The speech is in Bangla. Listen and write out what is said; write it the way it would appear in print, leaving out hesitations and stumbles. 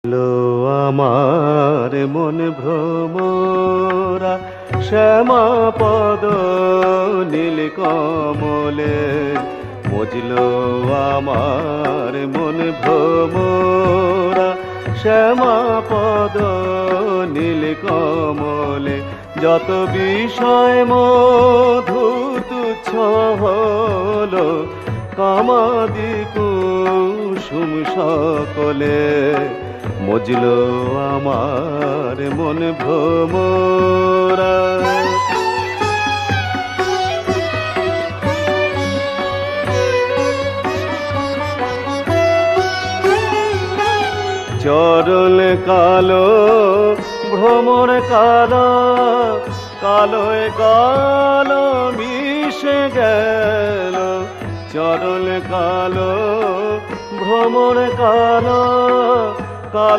লো আমার মন ভ্রমরা শ্যামা পদ নীল কমলে মজলো আমার মন ভ্রমরা শ্যামা পদ নীল কমলে যত বিষয় মধু তুচ্ছ হলো কামাদি কুসুম সকলে মজলো আমার মন ভ্রমরা। চরল কালো ভ্রমর কালো কালোয় কালো মিশে গেল চরল কালো ভ্রমর কালো কালো